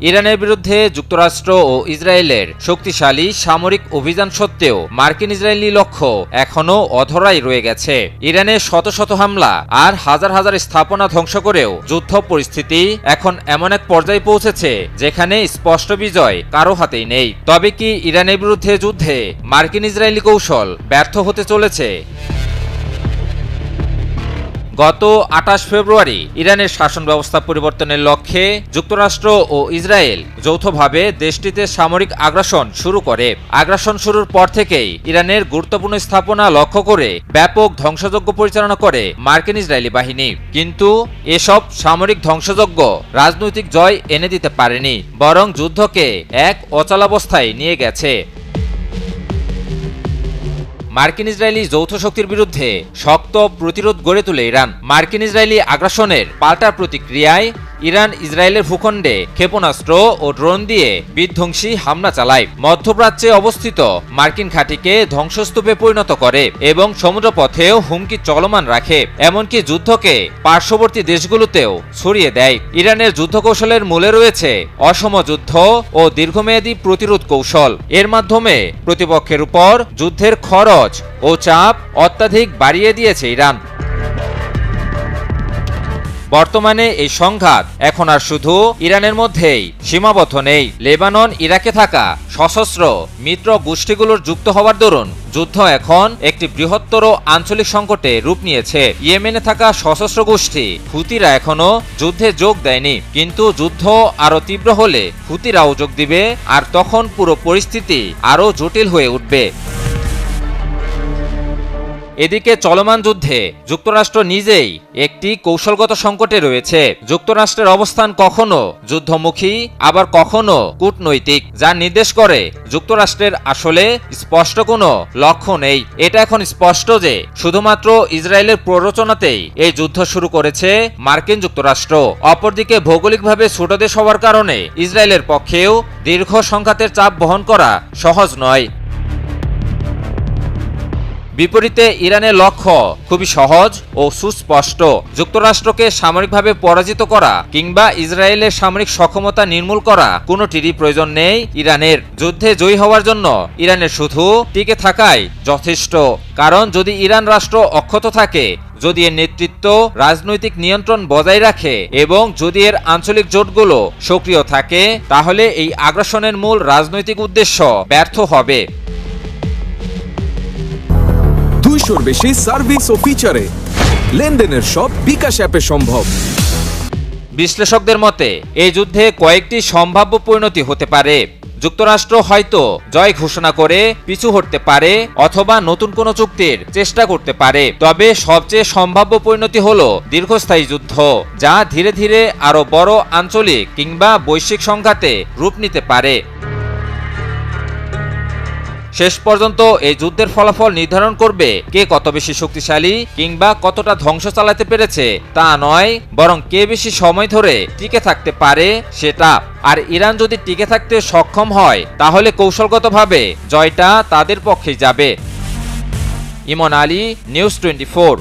ইরানের বিরুদ্ধে যুক্তরাষ্ট্র ও ইসরায়েলের শক্তিশালী সামরিক অভিযান সত্ত্বেও মার্কিন ইসরায়েলি লক্ষ্য এখনও অধরাই রয়ে গেছে। ইরানের শত শত হামলা আর হাজার হাজার স্থাপনা ধ্বংস করেও যুদ্ধ পরিস্থিতি এখন এমন এক পর্যায়ে পৌঁছেছে যেখানে স্পষ্ট বিজয় কারো হাতেই নেই। তবে কি ইরানের বিরুদ্ধে যুদ্ধে মার্কিন ইসরায়েলি কৌশল ব্যর্থ হতে চলেছে? গত ২৮ ফেব্রুয়ারি ইরানের শাসন ব্যবস্থা পরিবর্তনের লক্ষ্যে যুক্তরাষ্ট্র ও ইসরায়েল যৌথভাবে দেশটিতে সামরিক আগ্রাসন শুরু করে। আগ্রাসন শুরুর পর থেকেই ইরানের গুরুত্বপূর্ণ স্থাপনা লক্ষ্য করে ব্যাপক ধ্বংসযজ্ঞ পরিচালনা করে মার্কিন ইসরায়েলি বাহিনী। কিন্তু এসব সামরিক ধ্বংসযজ্ঞ রাজনৈতিক জয় এনে দিতে পারেনি, বরং যুদ্ধকে এক অচলাবস্থায় নিয়ে গেছে। মার্কিন ইসরায়েলি যৌথ শক্তির বিরুদ্ধে শক্ত প্রতিরোধ গড়ে তোলে ইরান। মার্কিন ইসরায়েলি আগ্রাসনের পাল্টা প্রতিক্রিয়ায় ইরান ইসরায়েলের ভূখণ্ডে ক্ষেপণাস্ত্র ও ড্রোন দিয়ে বিধ্বংসী হামলা চালায়, মধ্যপ্রাচ্যে অবস্থিত মার্কিন ঘাঁটিকে ধ্বংসস্তূপে পরিণত করে এবং সমুদ্রপথেও হুমকি চলমান রাখে, এমনকি যুদ্ধকে পার্শ্ববর্তী দেশগুলোতেও ছড়িয়ে দেয়। ইরানের যুদ্ধ কৌশলের মূলে রয়েছে অসম যুদ্ধ ও দীর্ঘমেয়াদী প্রতিরোধ কৌশল। এর মাধ্যমে প্রতিপক্ষের উপর যুদ্ধের খরচ ও চাপ অত্যাধিক বাড়িয়ে দিয়েছে ইরান। বর্তমানে এই সংঘাত এখন আর শুধু ইরানের মধ্যেই সীমাবদ্ধ নেই। লেবানন, ইরাকে থাকা সশস্ত্র মিত্র গোষ্ঠীগুলোর যুক্ত হওয়ার দরুন যুদ্ধ এখন একটি বৃহত্তর আঞ্চলিক সংকটে রূপ নিয়েছে। ইয়েমেনে থাকা সশস্ত্র গোষ্ঠী হুতিরা এখনো যুদ্ধে যোগ দেয়নি, কিন্তু যুদ্ধ আরো তীব্র হলে হুতিরাও যোগ দিবে, আর তখন পুরো পরিস্থিতি আরো জটিল হয়ে উঠবে। এদিকে চলমান যুদ্ধে যুক্তরাষ্ট্র নিজেই একটি কৌশলগত সংকটে রয়েছে। যুক্তরাষ্ট্রের অবস্থান কখনো যুদ্ধমুখী, আবার কখনো কূটনৈতিক, যা নির্দেশ করে যুক্তরাষ্ট্রের আসলে স্পষ্ট কোনো লক্ষ্য নেই। এটা এখন স্পষ্ট যে শুধুমাত্র ইসরায়েলের প্ররোচনাতেই এই যুদ্ধ শুরু করেছে মার্কিন যুক্তরাষ্ট্র। অপরদিকে ভৌগোলিকভাবে ছোট দেশ হওয়ার কারণে ইসরায়েলের পক্ষেও দীর্ঘ সংঘাতের চাপ বহন করা সহজ নয়। বিপরীতে ইরানের লক্ষ্য খুবই সহজ ও সুস্পষ্ট, যুক্তরাষ্ট্রকে সামরিকভাবে পরাজিত করা কিংবা ইসরায়েলের সামরিক সক্ষমতা নির্মূল করা কোনোটিরই প্রয়োজন নেই ইরানের। যুদ্ধে জয়ী হওয়ার জন্য ইরানের শুধু টিকে থাকাই যথেষ্ট। কারণ যদি ইরান রাষ্ট্র অক্ষত থাকে, যদি এর নেতৃত্ব রাজনৈতিক নিয়ন্ত্রণ বজায় রাখে এবং যদি এর আঞ্চলিক জোটগুলো সক্রিয় থাকে, তাহলে এই আগ্রাসনের মূল রাজনৈতিক উদ্দেশ্য ব্যর্থ হবে। 200-র বেশি সার্ভিস ও ফিচারে লেনদেনের সব বিকাশ অ্যাপে সম্ভব। বিশ্লেষকদের মতে এই যুদ্ধে কয়েকটি সম্ভাব্য পরিণতি হতে পারে। যুক্তরাষ্ট্র হয়তো জয় ঘোষণা করে পিছু হটতে পারে অথবা নতুন কোনো চুক্তির চেষ্টা করতে পারে। তবে সবচেয়ে সম্ভাব্য পরিণতি হলো দীর্ঘস্থায়ী যুদ্ধ, যা ধীরে ধীরে আরো বড় আঞ্চলিক কিংবা বৈশ্বিক সংঘাতে রূপ নিতে পারে। শেষ পর্যন্ত এই যুদ্ধের ফলাফল নির্ধারণ করবে কে কত বেশি শক্তিশালী কিংবা কতটা ধ্বংস চালাতে পেরেছে তা নয়, বরং কে বেশি সময় ধরে টিকে থাকতে পারে সেটা। আর ইরান যদি টিকে থাকতে সক্ষম হয়, তাহলে কৌশলগতভাবে জয়টা তাদের পক্ষেই যাবে। ইমন আলী, নিউজ 24।